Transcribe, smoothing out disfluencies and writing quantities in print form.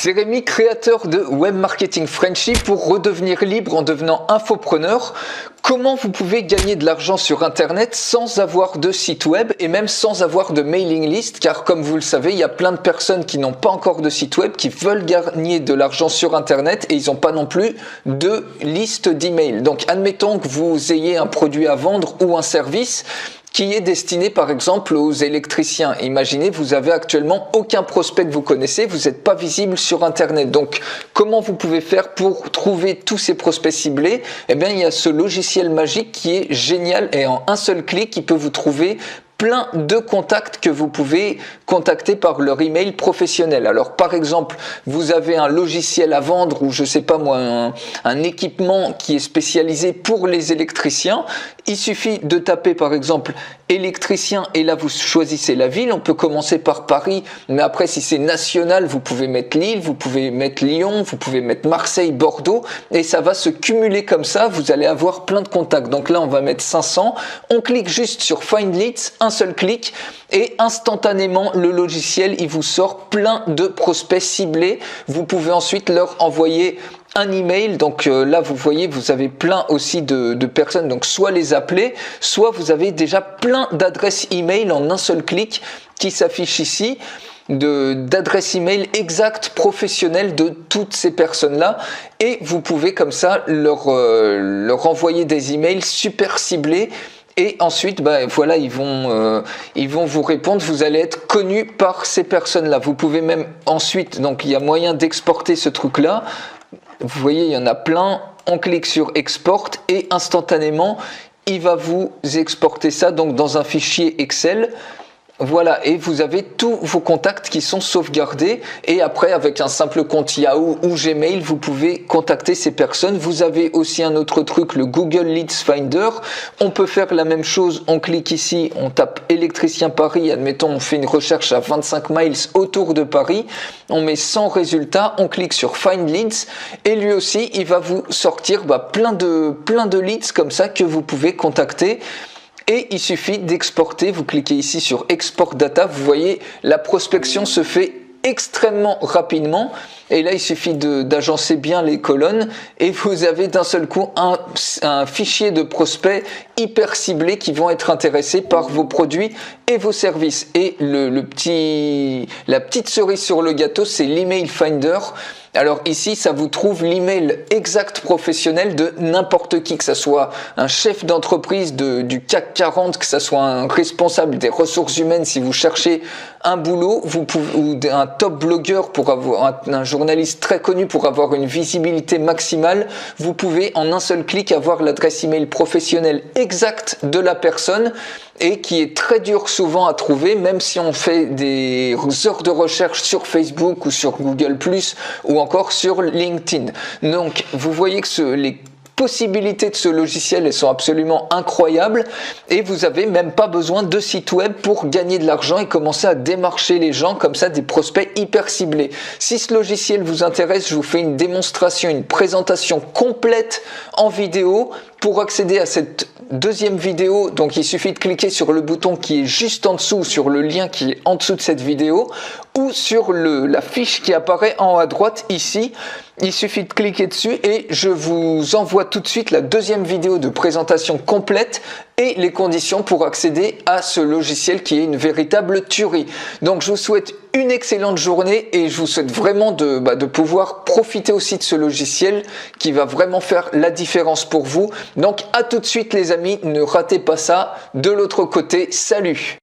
C'est Rémi, créateur de Web Marketing Frenchy pour redevenir libre en devenant infopreneur. Comment vous pouvez gagner de l'argent sur Internet sans avoir de site web et même sans avoir de mailing list, car comme vous le savez, il y a plein de personnes qui n'ont pas encore de site web, qui veulent gagner de l'argent sur Internet et ils n'ont pas non plus de liste d'emails. Donc admettons que vous ayez un produit à vendre ou un service qui est destiné par exemple aux électriciens. Imaginez, vous avez actuellement aucun prospect que vous connaissez, vous n'êtes pas visible sur Internet. Donc, comment vous pouvez faire pour trouver tous ces prospects ciblés? Eh bien, il y a ce logiciel magique qui est génial et en un seul clic, il peut vous trouver plein de contacts que vous pouvez contacter par leur email professionnel. Alors par exemple, vous avez un logiciel à vendre ou je sais pas moi, un équipement qui est spécialisé pour les électriciens. Il suffit de taper par exemple électricien et là vous choisissez la ville. On peut commencer par Paris, mais après si c'est national, vous pouvez mettre Lille, vous pouvez mettre Lyon, vous pouvez mettre Marseille, Bordeaux et ça va se cumuler comme ça. Vous allez avoir plein de contacts. Donc là on va mettre 500. On clique juste sur Find Leads, un seul clic et instantanément le logiciel il vous sort plein de prospects ciblés. Vous pouvez ensuite leur envoyer un email. Donc là vous voyez, vous avez plein aussi de personnes, donc soit les appeler, soit vous avez déjà plein d'adresses email en un seul clic qui s'affichent ici, d'adresses email exactes professionnelles de toutes ces personnes-là, et vous pouvez comme ça leur envoyer des emails super ciblés. Et ensuite, voilà, ils vont vous répondre. Vous allez être connu par ces personnes-là. Vous pouvez même ensuite, donc il y a moyen d'exporter ce truc-là. Vous voyez, il y en a plein. On clique sur Export et instantanément, il va vous exporter ça donc dans un fichier Excel. Voilà, et vous avez tous vos contacts qui sont sauvegardés et après avec un simple compte Yahoo ou Gmail, vous pouvez contacter ces personnes. Vous avez aussi un autre truc, le Google Leads Finder. On peut faire la même chose, on clique ici, on tape électricien Paris, admettons on fait une recherche à 25 miles autour de Paris, on met 100 résultats, on clique sur Find Leads et lui aussi il va vous sortir plein de leads comme ça que vous pouvez contacter. Et il suffit d'exporter, vous cliquez ici sur Export Data, vous voyez la prospection se fait extrêmement rapidement et là il suffit d'agencer bien les colonnes et vous avez d'un seul coup un fichier de prospects hyper ciblés qui vont être intéressés par vos produits et vos services. Et la petite cerise sur le gâteau, c'est l'Email Finder. Alors ici, ça vous trouve l'email exact professionnel de n'importe qui, que ce soit un chef d'entreprise du CAC 40, que ce soit un responsable des ressources humaines si vous cherchez un boulot, ou un top blogueur pour avoir un journaliste très connu pour avoir une visibilité maximale. Vous pouvez en un seul clic avoir l'adresse email professionnelle exacte de la personne et qui est très dur souvent à trouver, même si on fait des heures de recherche sur Facebook ou sur Google+, ou encore sur LinkedIn. Donc, vous voyez que les possibilités de ce logiciel, elles sont absolument incroyables et vous avez même pas besoin de site web pour gagner de l'argent et commencer à démarcher les gens comme ça, des prospects hyper ciblés. Si ce logiciel vous intéresse, je vous fais une démonstration, une présentation complète en vidéo. Pour accéder à cette deuxième vidéo, donc il suffit de cliquer sur le bouton qui est juste en dessous, sur le lien qui est en dessous de cette vidéo, ou sur la fiche qui apparaît en haut à droite ici. Il suffit de cliquer dessus et je vous envoie tout de suite la deuxième vidéo de présentation complète et les conditions pour accéder à ce logiciel qui est une véritable tuerie. Donc je vous souhaite une excellente journée et je vous souhaite vraiment de pouvoir profiter aussi de ce logiciel qui va vraiment faire la différence pour vous. Donc à tout de suite les amis, ne ratez pas ça. De l'autre côté, salut!